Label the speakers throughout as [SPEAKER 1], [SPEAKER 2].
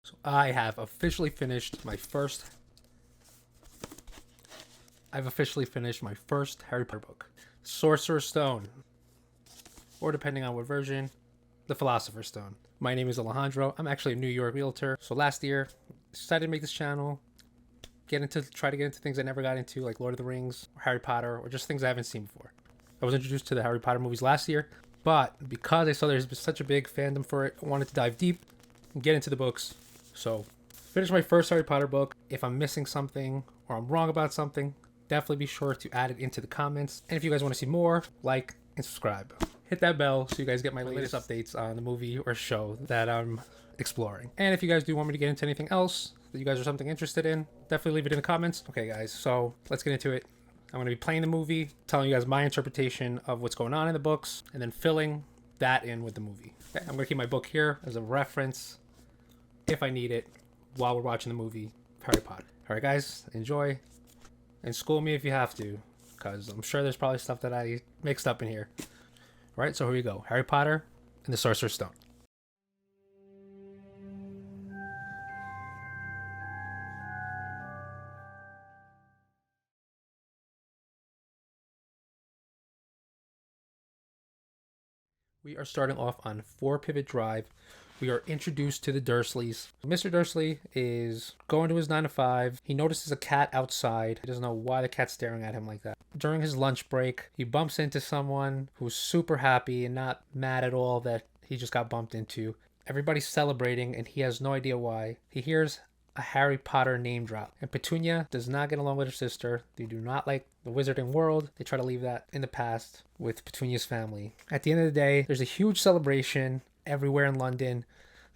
[SPEAKER 1] So I have officially finished my first... I've officially finished my first Harry Potter book. Sorcerer's Stone. Or depending on what version, the Philosopher's Stone. My name is Alejandro. I'm actually a New York realtor. So last year, decided to make this channel, try to get into things I never got into, like Lord of the Rings, or Harry Potter, or just things I haven't seen before. I was introduced to the Harry Potter movies last year, but because I saw there's been such a big fandom for it, I wanted to dive deep and get into the books. So, finish my first Harry Potter book. If I'm missing something or I'm wrong about something, definitely be sure to add it into the comments. And if you guys want to see more, like and subscribe. Hit that bell so you guys get my latest updates on the movie or show that I'm exploring. And if you guys do want me to get into anything else that you guys are something interested in, definitely leave it in the comments. Okay guys, so let's get into it. I'm going to be playing the movie, telling you guys my interpretation of what's going on in the books, and then filling that in with the movie. Okay, I'm going to keep my book here as a reference if I need it while we're watching the movie Harry Potter. Alright guys, enjoy, and school me if you have to, because I'm sure there's probably stuff that I mixed up in here. Alright, so here we go. Harry Potter and the Sorcerer's Stone. We are starting off on 4 Privet Drive. We are introduced to the Dursleys. Mr. Dursley is going to his 9 to 5. He notices a cat outside. He doesn't know why the cat's staring at him like that. During his lunch break, he bumps into someone who's super happy and not mad at all that he just got bumped into. Everybody's celebrating and he has no idea why. He hears a Harry Potter name drop. And Petunia does not get along with her sister. They do not like the wizarding world. They try to leave that in the past with Petunia's family. At the end of the day, there's a huge celebration everywhere in London.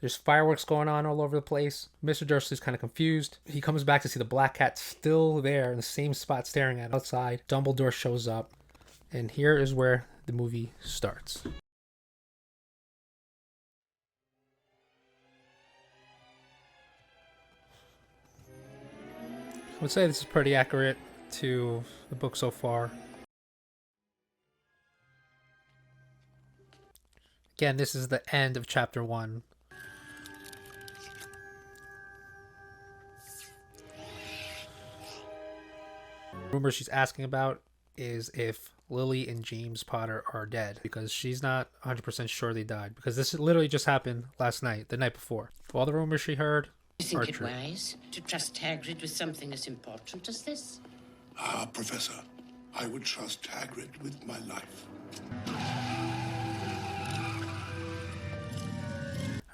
[SPEAKER 1] There's fireworks going on all over the place. Mr. Dursley's kind of confused. He comes back to see the black cat still there in the same spot staring at him outside. Dumbledore shows up. And here is where the movie starts. I would say this is pretty accurate to the book so far. Again, this is the end of chapter 1. The rumor she's asking about is if Lily and James Potter are dead, because she's not 100% sure they died, because this literally just happened last night, the night before. All the rumors she heard
[SPEAKER 2] You
[SPEAKER 1] are
[SPEAKER 2] think it
[SPEAKER 1] true.
[SPEAKER 2] wise to trust Hagrid with something as important as this?
[SPEAKER 3] Ah, Professor, I would trust Hagrid with my life.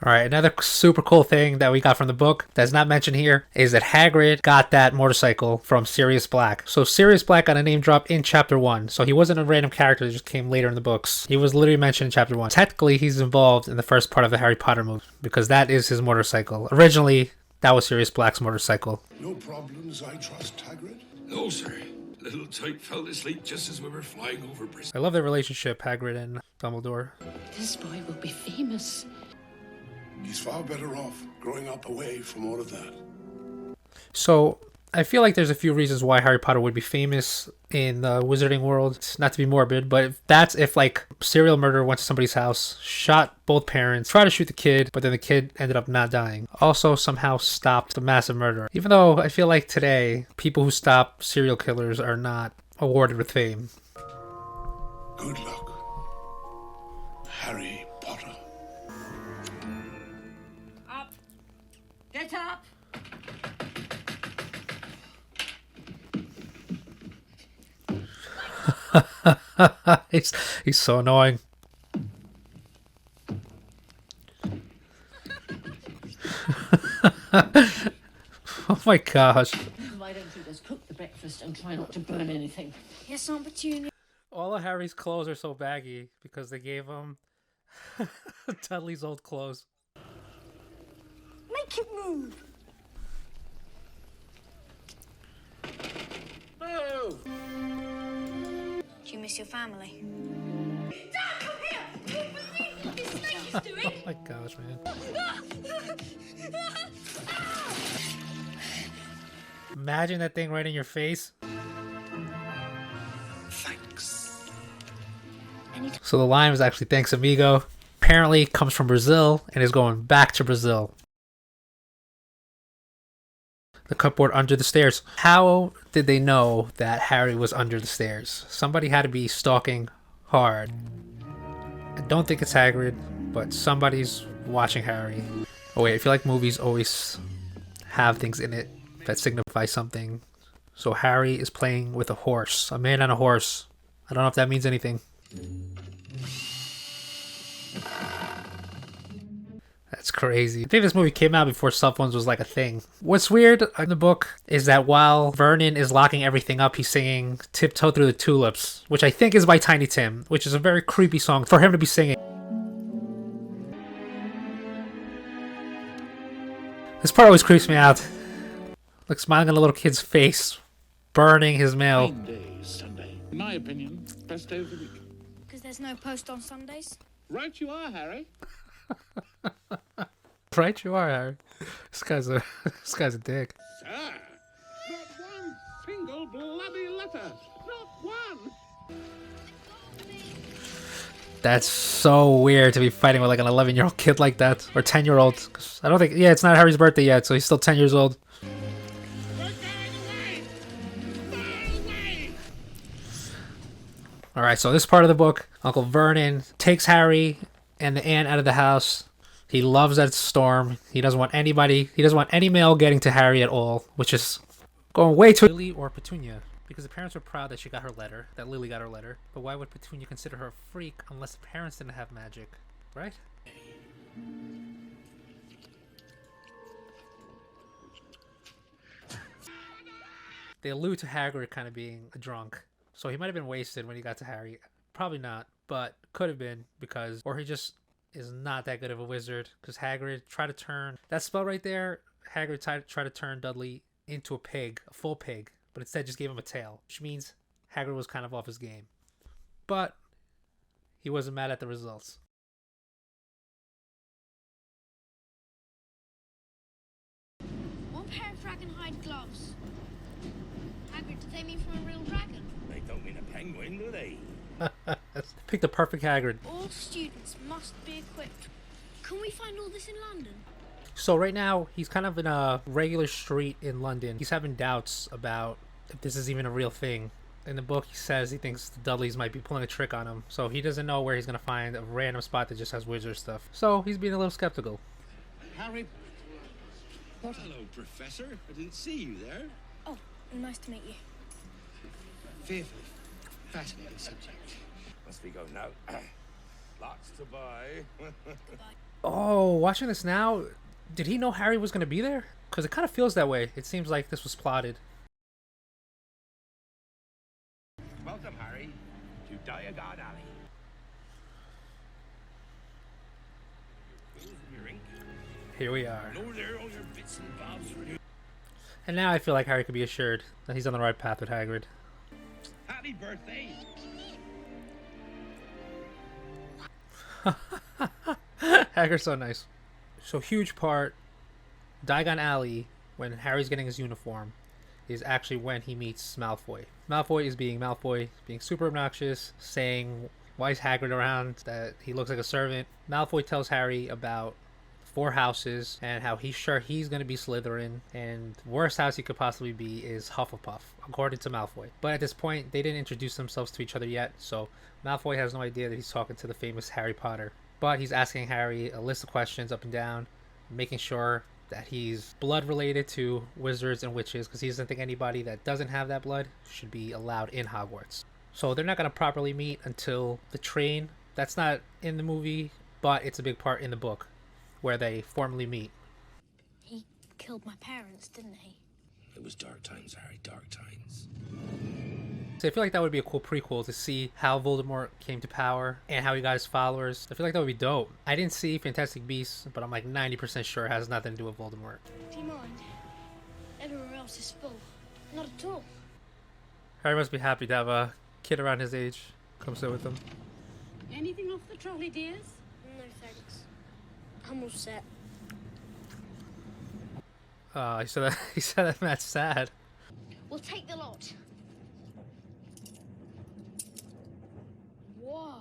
[SPEAKER 1] Alright, another super cool thing that we got from the book that's not mentioned here is that Hagrid got that motorcycle from Sirius Black. So Sirius Black got a name drop in chapter 1. So he wasn't a random character that just came later in the books. He was literally mentioned in chapter 1. Technically, he's involved in the first part of the Harry Potter movie because that is his motorcycle. Originally, that was Sirius Black's motorcycle.
[SPEAKER 3] No problems, I trust Hagrid.
[SPEAKER 4] No, sir. Little Tyke fell asleep just as we were flying over Bristol.
[SPEAKER 1] I love their relationship, Hagrid and Dumbledore.
[SPEAKER 2] This boy will be famous.
[SPEAKER 3] He's far better off growing up away from all of that.
[SPEAKER 1] So, I feel like there's a few reasons why Harry Potter would be famous in the wizarding world. It's not to be morbid, but that's if like serial murderer went to somebody's house, shot both parents, tried to shoot the kid, but then the kid ended up not dying. Also somehow stopped the massive murder. Even though I feel like today, people who stop serial killers are not awarded with fame.
[SPEAKER 3] Good luck, Harry Potter.
[SPEAKER 2] Up! Get up!
[SPEAKER 1] he's so annoying. Oh my gosh.
[SPEAKER 2] Why don't you just cook the breakfast and try not to burn anything?
[SPEAKER 5] Yes, Aunt Petunia.
[SPEAKER 1] All of Harry's clothes are so baggy because they gave him Dudley's old clothes.
[SPEAKER 5] Make it move.
[SPEAKER 2] Oh!
[SPEAKER 5] Do you miss your family?
[SPEAKER 6] Dad, come here! What this snake is doing?
[SPEAKER 1] Oh my gosh, man. Imagine that thing right in your face.
[SPEAKER 3] Thanks.
[SPEAKER 1] So the line was actually thanks amigo. Apparently comes from Brazil and is going back to Brazil. The cupboard under the stairs. How did they know that Harry was under the stairs? Somebody had to be stalking hard. I don't think it's Hagrid, but somebody's watching Harry. Oh wait, I feel like movies always have things in it that signify something. So Harry is playing with a horse. A man on a horse. I don't know if that means anything. That's crazy. I think this movie came out before cell phones was like a thing. What's weird in the book is that while Vernon is locking everything up, he's singing Tiptoe Through the Tulips, which I think is by Tiny Tim, which is a very creepy song for him to be singing. This part always creeps me out. Like smiling on a little kid's face, burning his mail.
[SPEAKER 7] Fine day, Sunday. In my opinion, best day of the week.
[SPEAKER 5] Because there's no post on Sundays?
[SPEAKER 7] Right you are, Harry.
[SPEAKER 1] Right you are, Harry. This guy's a dick.
[SPEAKER 7] Sir, not one single bloody letter. Not one.
[SPEAKER 1] That's so weird to be fighting with like an 11-year-old kid like that. Or 10-year-old. I don't think... Yeah, it's not Harry's birthday yet, so he's still 10 years old.
[SPEAKER 7] We're going away. Far away.
[SPEAKER 1] Alright, so this part of the book, Uncle Vernon takes Harry and the aunt out of the house. He loves that storm. He doesn't want any mail getting to Harry at all, which is going way too... Lily or Petunia? Because the parents were proud that she got her letter, that Lily got her letter. But why would Petunia consider her a freak unless the parents didn't have magic, right? They allude to Hagrid kind of being a drunk. So he might have been wasted when he got to Harry. Probably not, but could have been because... Or he just is not that good of a wizard. Because Hagrid tried to turn... That spell right there, Hagrid tried to turn Dudley into a pig, a full pig. But instead just gave him a tail. Which means Hagrid was kind of off his game. But he wasn't mad at the results.
[SPEAKER 5] One pair of dragon-hide gloves. Hagrid, do they mean from a real dragon?
[SPEAKER 4] They don't mean a penguin, do they?
[SPEAKER 1] Pick the perfect Hagrid.
[SPEAKER 5] All students must be equipped. Can we find all this in London?
[SPEAKER 1] So right now, he's kind of in a regular street in London. He's having doubts about if this is even a real thing. In the book, he says he thinks the Dudleys might be pulling a trick on him. So he doesn't know where he's going to find a random spot that just has wizard stuff. So he's being a little skeptical.
[SPEAKER 7] Harry.
[SPEAKER 4] What? Hello, Professor. I didn't see you there.
[SPEAKER 5] Oh, nice to meet you.
[SPEAKER 7] Fearfully fascinating subject.
[SPEAKER 4] Must we go now? Lots to buy.
[SPEAKER 1] Oh, watching this now, did he know Harry was going to be there? Because it kind of feels that way. It seems like this was plotted.
[SPEAKER 4] Welcome, Harry, to Diagon Alley. Your ink.
[SPEAKER 1] Here we are.
[SPEAKER 4] And over there, all your bits and bobs for you.
[SPEAKER 1] And now I feel like Harry could be assured that he's on the right path with Hagrid.
[SPEAKER 4] Happy birthday!
[SPEAKER 1] Hagrid's so nice. So huge part, Diagon Alley, when Harry's getting his uniform, is actually when he meets Malfoy. Malfoy is being Malfoy, being super obnoxious, saying why is Hagrid around, that he looks like a servant. Malfoy tells Harry about 4 houses and how he's sure he's going to be Slytherin, and the worst house he could possibly be is Hufflepuff, according to Malfoy. But at this point, they didn't introduce themselves to each other yet, so Malfoy has no idea that he's talking to the famous Harry Potter. But he's asking Harry a list of questions up and down, making sure that he's blood related to wizards and witches, because he doesn't think anybody that doesn't have that blood should be allowed in Hogwarts. So they're not going to properly meet until the train. That's not in the movie, but it's a big part in the book where they formally meet.
[SPEAKER 5] He killed my parents, didn't he?
[SPEAKER 4] It was dark times, Harry, dark times.
[SPEAKER 1] So I feel like that would be a cool prequel to see how Voldemort came to power and how he got his followers. I feel like that would be dope. I didn't see Fantastic Beasts, but I'm like 90% sure it has nothing to do with Voldemort.
[SPEAKER 5] Do you mind? Everywhere else is full. Not at all.
[SPEAKER 1] Harry must be happy to have a kid around his age come sit with him.
[SPEAKER 6] Anything off the trolley, dears?
[SPEAKER 5] No thanks. I'm all set.
[SPEAKER 1] He said that Matt's sad.
[SPEAKER 5] We'll take the lot. Whoa.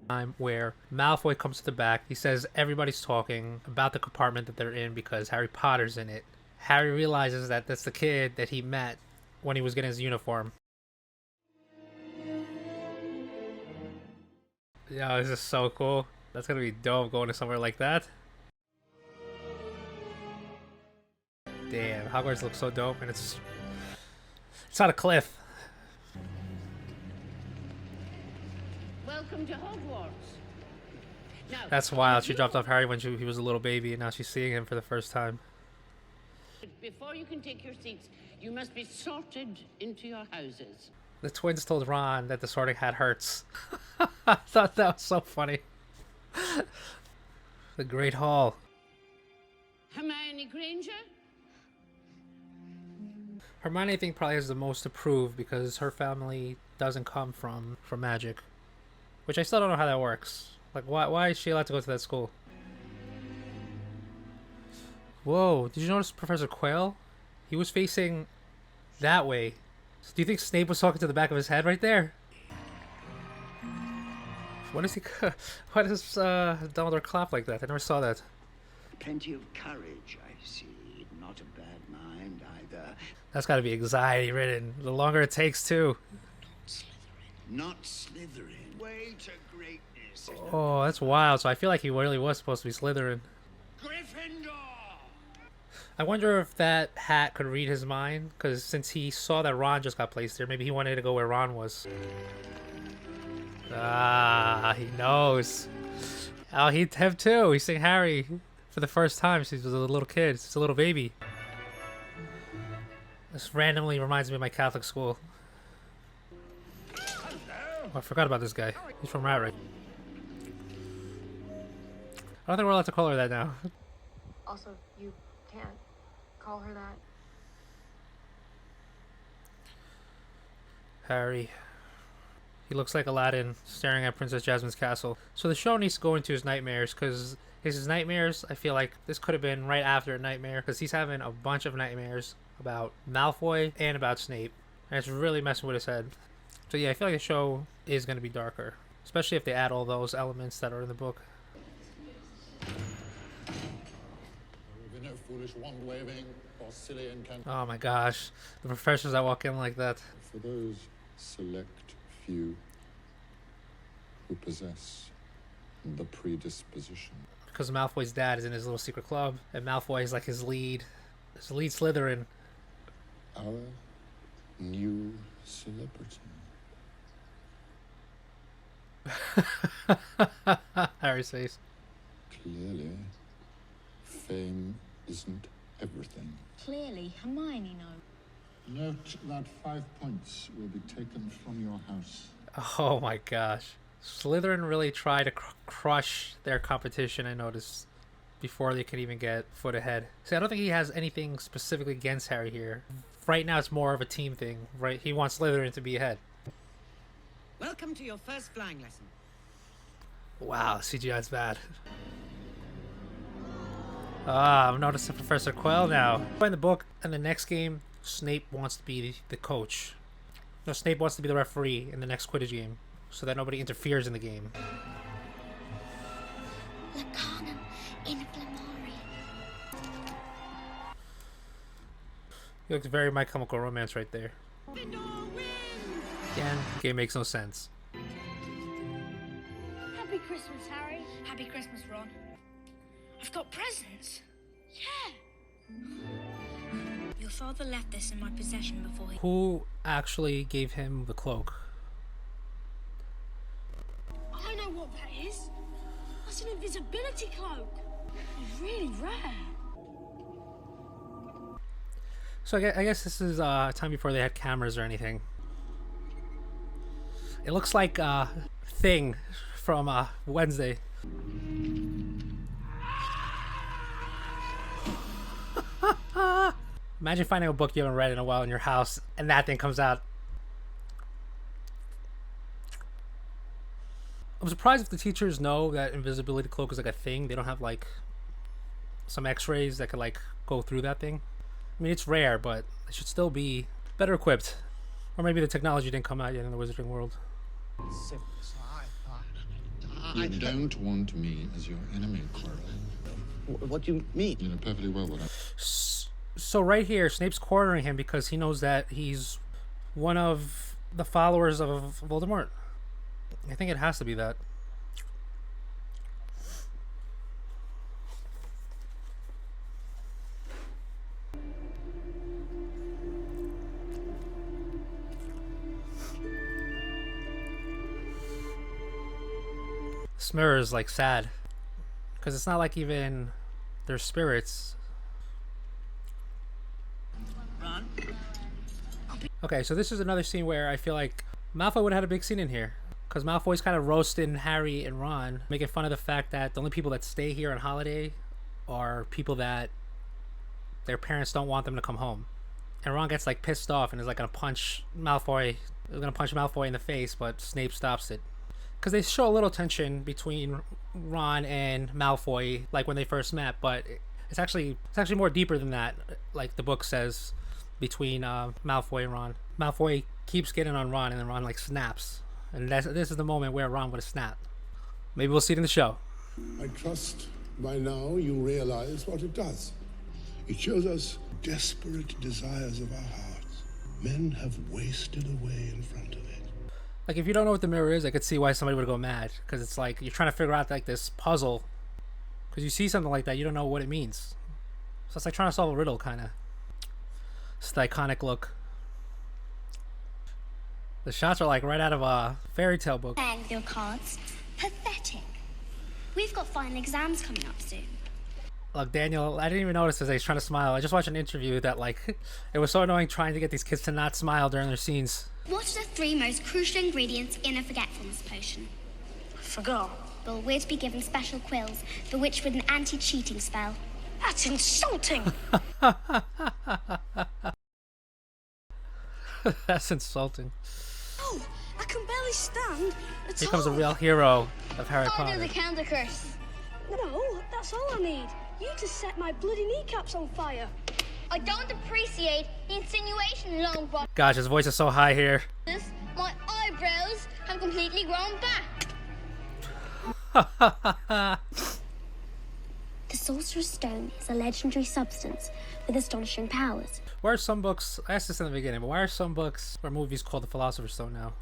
[SPEAKER 1] Time where Malfoy comes to the back. He says everybody's talking about the compartment that they're in because Harry Potter's in it. Harry realizes that that's the kid that he met when he was getting his uniform. Yo, this is so cool. That's gonna be dope going to somewhere like that. Damn, Hogwarts looks so dope, and it's on a cliff.
[SPEAKER 2] Welcome to Hogwarts. Now,
[SPEAKER 1] That's wild. She dropped off Harry when he was a little baby, and now she's seeing him for the first time.
[SPEAKER 2] before you can take your seats, you must be sorted into your houses.
[SPEAKER 1] The twins told Ron that the sorting hat hurts. I thought that was so funny. The Great Hall.
[SPEAKER 2] Hermione Granger?
[SPEAKER 1] Hermione, I think, probably has the most to prove because her family doesn't come from magic. Which I still don't know how that works. Like, why is she allowed to go to that school? Whoa, did you notice Professor Quayle? He was facing that way. So do you think Snape was talking to the back of his head right there? What is he? Why does Dumbledore clap like that? I never saw that.
[SPEAKER 8] Plenty of courage, I see. Not a bad mind either.
[SPEAKER 1] That's got to be anxiety-ridden. The longer it takes, too.
[SPEAKER 8] Not Slytherin. Way to greatness.
[SPEAKER 1] Oh, that's wild. So I feel like he really was supposed to be Slytherin.
[SPEAKER 8] Gryffindor!
[SPEAKER 1] I wonder if that hat could read his mind, because since he saw that Ron just got placed there, maybe he wanted to go where Ron was. Ah, he knows. Oh, him too. He's seeing Harry for the first time since he was a little kid. He's a little baby. This randomly reminds me of my Catholic school. Oh, I forgot about this guy. He's from Ratray. I don't think we're allowed to call her that now.
[SPEAKER 9] Also, you can't call her that.
[SPEAKER 1] Harry. He looks like Aladdin staring at Princess Jasmine's castle. So the show needs to go into his nightmares, because his nightmares, I feel like this could have been right after a nightmare, because he's having a bunch of nightmares about Malfoy and about Snape. And it's really messing with his head. So yeah, I feel like the show is going to be darker, especially if they add all those elements that are in the book.
[SPEAKER 10] No foolish wand-waving or silly incantations.
[SPEAKER 1] Oh my gosh, the professors that walk in like that.
[SPEAKER 10] For those select few who possess the predisposition.
[SPEAKER 1] Because Malfoy's dad is in his little secret club, and Malfoy is like his lead Slytherin.
[SPEAKER 10] Our new celebrity.
[SPEAKER 1] Harry's face.
[SPEAKER 10] Clearly, fame isn't everything.
[SPEAKER 6] Clearly, Hermione knows.
[SPEAKER 10] Note that 5 points will be taken from your house.
[SPEAKER 1] Oh my gosh. Slytherin really tried to crush their competition, I noticed, before they could even get foot ahead. See, I don't think he has anything specifically against Harry here. Right now it's more of a team thing, right? He wants Slytherin to be ahead.
[SPEAKER 11] Welcome to your first flying lesson.
[SPEAKER 1] Wow, CGI's bad. Ah, I'm noticing Professor Quayle now. In the book, in the next game, Snape wants to be the coach. No, Snape wants to be the referee in the next Quidditch game, so that nobody interferes in the game.
[SPEAKER 5] Lacanum inflammari.
[SPEAKER 1] He looks very My Chemical Romance right there. Again, game makes no sense.
[SPEAKER 5] Happy Christmas, Harry. Happy Christmas, Ron. I've got presents. Yeah. Your father left this in my possession before he...
[SPEAKER 1] Who actually gave him the cloak?
[SPEAKER 5] I don't know what that is. That's an invisibility cloak. It's really rare.
[SPEAKER 1] So I guess this is time before they had cameras or anything. It looks like Thing from Wednesday. Imagine finding a book you haven't read in a while in your house and that thing comes out. I'm surprised if the teachers know that invisibility cloak is like a thing. They don't have like some x-rays that could like go through that thing. I mean, it's rare, but it should still be better equipped. Or maybe the technology didn't come out yet in the wizarding world.
[SPEAKER 10] You don't want me as your enemy, Quirrell.
[SPEAKER 7] What do you mean?
[SPEAKER 10] You know perfectly well what I...
[SPEAKER 1] So right here, Snape's cornering him because he knows that he's one of the followers of Voldemort. I think it has to be that. This mirror is like sad because it's not like even their spirits.
[SPEAKER 11] Ron?
[SPEAKER 1] Okay, so this is another scene where I feel like Malfoy would have had a big scene in here. Because Malfoy's kind of roasting Harry and Ron, making fun of the fact that the only people that stay here on holiday are people that their parents don't want them to come home. And Ron gets like pissed off and is like gonna punch Malfoy. In the face, but Snape stops it. Because they show a little tension between Ron and Malfoy, like when they first met, but it's actually more deeper than that, like the book says, between Malfoy and Ron. Malfoy keeps getting on Ron, and then Ron like snaps. And this is the moment where Ron would have snapped. Maybe we'll see it in the show.
[SPEAKER 3] I trust by now you realize what it does. It shows us desperate desires of our hearts. Men have wasted away in front of it.
[SPEAKER 1] Like, if you don't know what the mirror is, I could see why somebody would go mad. Because it's like, you're trying to figure out like this puzzle. Because you see something like that, you don't know what it means. So it's like trying to solve a riddle, kind of. It's the iconic look. The shots are like right out of a fairy tale book.
[SPEAKER 5] Playing with your cards. Pathetic. We've got final exams coming up soon.
[SPEAKER 1] Look, Daniel, I didn't even notice as he's trying to smile. I just watched an interview that, like, it was so annoying trying to get these kids to not smile during their scenes.
[SPEAKER 5] What are the 3 most crucial ingredients in a forgetfulness potion? Forgot. Well, we're to be given special quills, bewitched with an anti-cheating spell. That's insulting!
[SPEAKER 1] That's insulting.
[SPEAKER 5] Oh, I can barely stand.
[SPEAKER 1] Here comes a real hero of Harry Potter.
[SPEAKER 5] the candle curse.
[SPEAKER 6] No, that's all I need. You just set my bloody kneecaps on fire.
[SPEAKER 5] I don't appreciate the insinuation, Longbottom.
[SPEAKER 1] Gosh, his voice is so high here.
[SPEAKER 5] My eyebrows have completely grown back. The Sorcerer's Stone is a legendary substance with astonishing powers.
[SPEAKER 1] Why are some books, I asked this in the beginning, but why are some books or movies called the Philosopher's Stone now?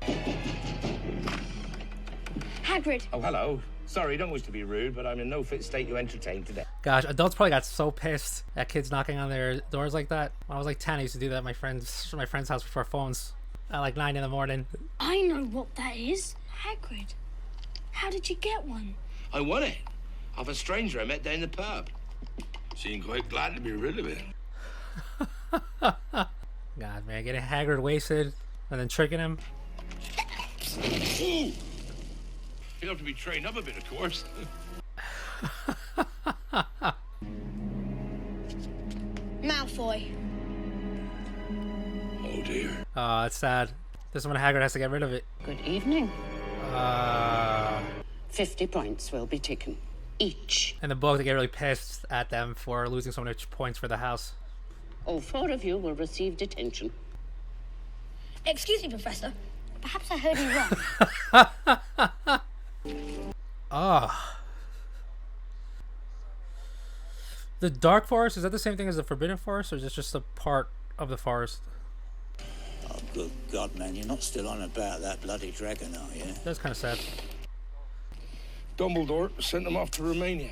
[SPEAKER 5] Hagrid.
[SPEAKER 12] Oh, hello. Sorry, don't wish to be rude, but I'm in no fit state to entertain today.
[SPEAKER 1] Gosh, adults probably got so pissed at kids knocking on their doors like that. When I was like 10, I used to do that at my friend's house before phones at like 9 in the morning.
[SPEAKER 6] I know what that is. Hagrid. How did you get one?
[SPEAKER 4] I won it off a stranger I met down the pub. Seemed quite glad to be rid of it.
[SPEAKER 1] God, man, getting Hagrid wasted and then tricking him.
[SPEAKER 4] Ooh. You'll have to be trained up a bit, of course.
[SPEAKER 6] Malfoy.
[SPEAKER 4] Oh, dear.
[SPEAKER 1] Oh, it's sad. This is when Hagrid has to get rid of it.
[SPEAKER 2] Good evening. 50 points will be taken. Each.
[SPEAKER 1] In the book, they get really pissed at them for losing so many points for the house.
[SPEAKER 2] All 4 of you will receive detention.
[SPEAKER 6] Excuse me, Professor.
[SPEAKER 5] Perhaps I heard you wrong.
[SPEAKER 1] Ah. The Dark Forest, is that the same thing as the Forbidden Forest, or is it just a part of the forest?
[SPEAKER 8] Oh, good God, man, you're not still on about that bloody dragon, are you?
[SPEAKER 1] That's kind of sad.
[SPEAKER 4] Dumbledore sent him off to Romania.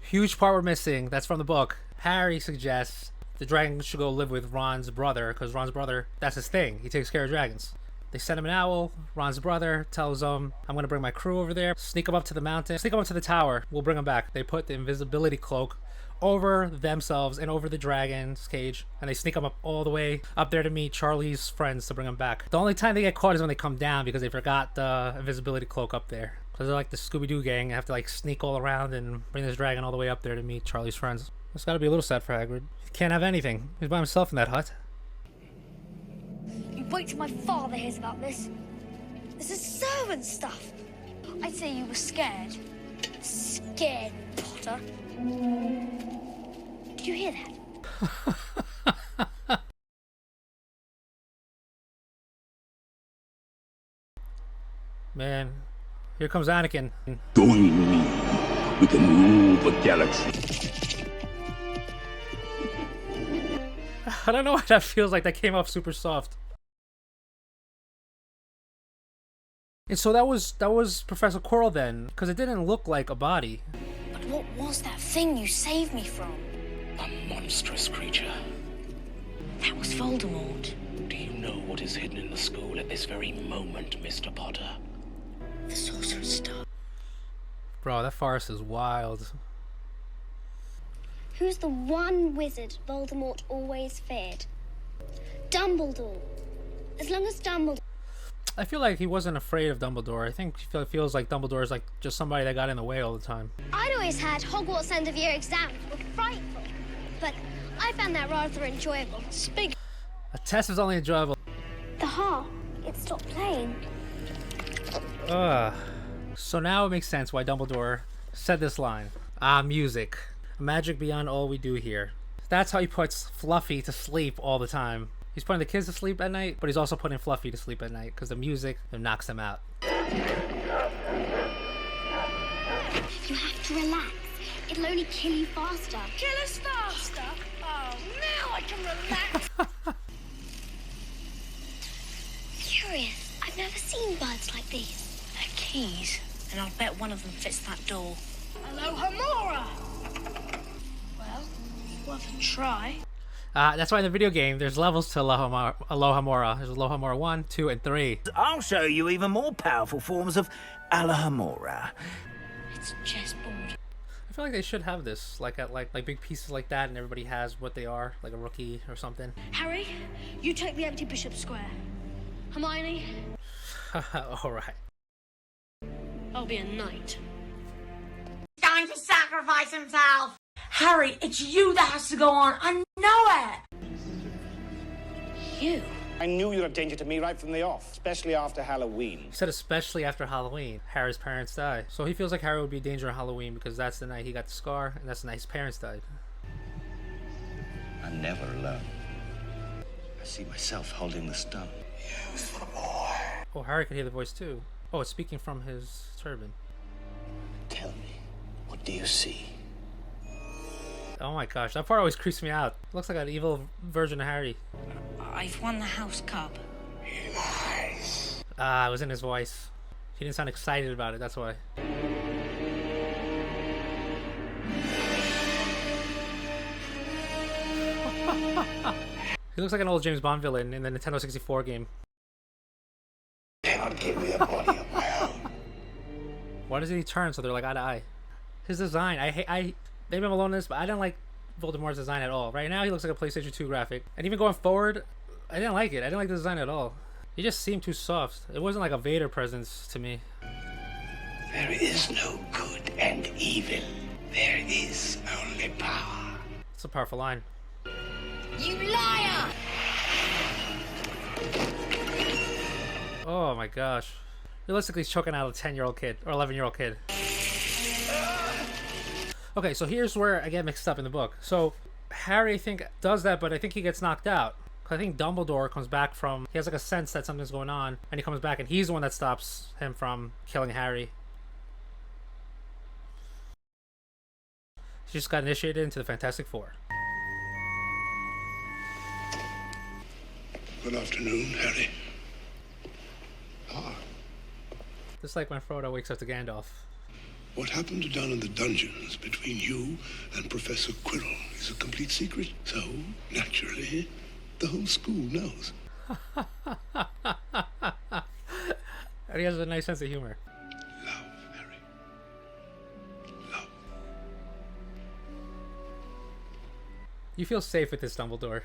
[SPEAKER 1] Huge part we're missing. That's from the book. Harry suggests the dragon should go live with Ron's brother, because Ron's brother, that's his thing. He takes care of dragons. They send him an owl. Ron's brother tells him, I'm going to bring my crew over there. Sneak them up to the mountain. Sneak them up to the tower. We'll bring them back. They put the invisibility cloak over themselves and over the dragon's cage. And they sneak them up all the way up there to meet Charlie's friends to bring them back. The only time they get caught is when they come down because they forgot the invisibility cloak up there. Because they're like the Scooby-Doo gang. They have to like sneak all around and bring this dragon all the way up there to meet Charlie's friends. It's got to be a little sad for Hagrid. He can't have anything. He's by himself in that hut.
[SPEAKER 6] You wait till my father hears about this. This is servant stuff. I'd say you were scared. Scared, Potter. Did you hear that?
[SPEAKER 1] Man, here comes Anakin.
[SPEAKER 4] Join me. We can rule the galaxy.
[SPEAKER 1] I don't know why that feels like that came off super soft. And so that was Professor Quirrell then, because it didn't look like a body.
[SPEAKER 6] But what was that thing you saved me from?
[SPEAKER 13] A monstrous creature.
[SPEAKER 6] That was Voldemort.
[SPEAKER 13] Do you know what is hidden in the school at this very moment, Mr. Potter?
[SPEAKER 6] The Sorcerer's Stone.
[SPEAKER 1] Bro, that forest is wild.
[SPEAKER 5] Who's the one wizard Voldemort always feared? Dumbledore. As long as Dumbledore...
[SPEAKER 1] I feel like he wasn't afraid of Dumbledore. I think it feels like Dumbledore is like just somebody that got in the way all the time.
[SPEAKER 5] I'd always had Hogwarts end-of-year exams were frightful, but I found that rather enjoyable.
[SPEAKER 1] A test is only enjoyable.
[SPEAKER 5] The harp, it stopped playing.
[SPEAKER 1] So now it makes sense why Dumbledore said this line. Music. Magic beyond all we do here. That's how he puts Fluffy to sleep all the time. He's putting the kids to sleep at night, but he's also putting Fluffy to sleep at night because the music knocks them out.
[SPEAKER 5] You have to relax. It'll only kill you faster.
[SPEAKER 6] Kill us faster? Oh, now I can relax.
[SPEAKER 5] Curious. I've never seen birds like these.
[SPEAKER 6] They're keys, and I'll bet one of them fits that door. Alohomora! Well, it's worth a try.
[SPEAKER 1] That's why in the video game there's levels to Alohomora. There's Alohomora 1, 2, and 3.
[SPEAKER 8] I'll show you even more powerful forms of Alohomora.
[SPEAKER 6] It's chessboard.
[SPEAKER 1] I feel like they should have this, like at like big pieces like that, and everybody has what they are, like a rookie or something.
[SPEAKER 6] Harry, you take the empty bishop square. Hermione,
[SPEAKER 1] all right.
[SPEAKER 6] I'll be a knight.
[SPEAKER 14] He's going to sacrifice himself. Harry, it's you that has to go on. I know it.
[SPEAKER 6] You?
[SPEAKER 12] I knew you were a danger to me right from the off, especially after Halloween.
[SPEAKER 1] He said especially after Halloween, Harry's parents die. So he feels like Harry would be a danger on Halloween because that's the night he got the scar, and that's the night his parents died.
[SPEAKER 4] I'm never alone. I see myself holding the stone. Youthful boy.
[SPEAKER 1] Oh, Harry could hear the voice too. Oh, it's speaking from his turban.
[SPEAKER 4] Tell me, what do you see?
[SPEAKER 1] Oh my gosh, that part always creeps me out. Looks like an evil version of Harry.
[SPEAKER 6] I've won the House Cup.
[SPEAKER 4] He lies.
[SPEAKER 1] It was in his voice. He didn't sound excited about it, that's why. He looks like an old James Bond villain in the Nintendo 64 game.
[SPEAKER 4] Cannot give me a body of my own.
[SPEAKER 1] Why doesn't he turn so they're like eye to eye? His design, maybe I'm alone in this, but I didn't like Voldemort's design at all. Right now, he looks like a PlayStation 2 graphic. And even going forward, I didn't like it. I didn't like the design at all. He just seemed too soft. It wasn't like a Vader presence to me.
[SPEAKER 4] There is no good and evil. There is only power.
[SPEAKER 1] It's a powerful line.
[SPEAKER 14] You liar!
[SPEAKER 1] Oh my gosh. Realistically, he's choking out a 10-year-old kid, or 11-year-old kid. Okay, so here's where I get mixed up in the book. So Harry, I think, does that, but I think he gets knocked out. I think Dumbledore comes back from... He has like a sense that something's going on, and he comes back, and he's the one that stops him from killing Harry. He just got initiated into the Fantastic Four.
[SPEAKER 3] Good afternoon, Harry.
[SPEAKER 1] Just like when Frodo wakes up to Gandalf.
[SPEAKER 3] What happened down in the dungeons between you and Professor Quirrell is a complete secret. So, naturally, the whole school knows.
[SPEAKER 1] And he has a nice sense of humor.
[SPEAKER 3] Love, Harry. Love.
[SPEAKER 1] You feel safe with this Dumbledore.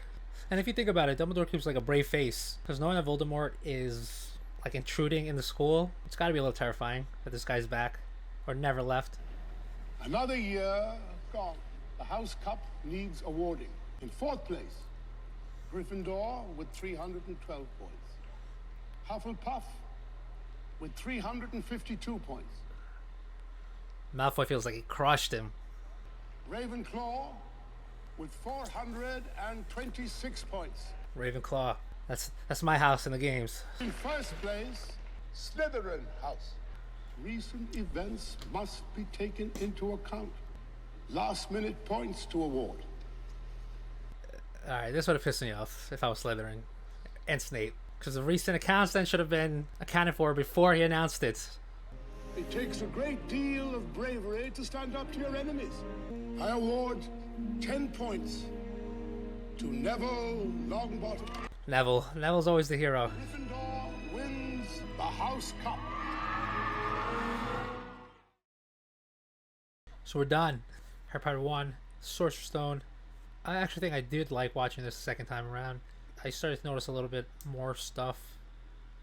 [SPEAKER 1] And if you think about it, Dumbledore keeps like a brave face. Because knowing that Voldemort is like intruding in the school, it's gotta be a little terrifying that this guy's back. Or never left.
[SPEAKER 10] Another year gone. The House Cup needs awarding. In fourth place, Gryffindor with 312 points. Hufflepuff with 352 points.
[SPEAKER 1] Malfoy feels like he crushed him.
[SPEAKER 10] Ravenclaw with 426 points.
[SPEAKER 1] Ravenclaw. That's my house in the games.
[SPEAKER 10] In first place, Slytherin House. Recent events must be taken into account. Last-minute points to award.
[SPEAKER 1] Alright, this would have pissed me off if I was Slytherin and Snape. Because the recent accounts then should have been accounted for before he announced it.
[SPEAKER 3] It takes a great deal of bravery to stand up to your enemies. I award 10 points to Neville Longbottom.
[SPEAKER 1] Neville's always the hero.
[SPEAKER 3] Gryffindor wins the House Cup.
[SPEAKER 1] So we're done. Harry Potter 1, Sorcerer's Stone. I actually think I did like watching this the second time around. I started to notice a little bit more stuff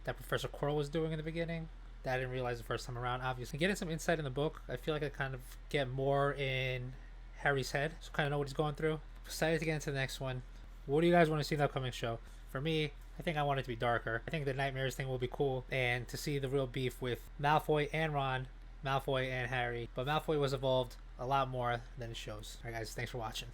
[SPEAKER 1] that Professor Quirrell was doing in the beginning that I didn't realize the first time around. Obviously, getting some insight in the book, I feel like I kind of get more in Harry's head, so kind of know what he's going through. Excited to get into the next one. What do you guys want to see in the upcoming show? For me, I think I want it to be darker. I think the nightmares thing will be cool, and to see the real beef with Malfoy and Ron, Malfoy and Harry. But Malfoy was involved a lot more than it shows. Alright guys, thanks for watching.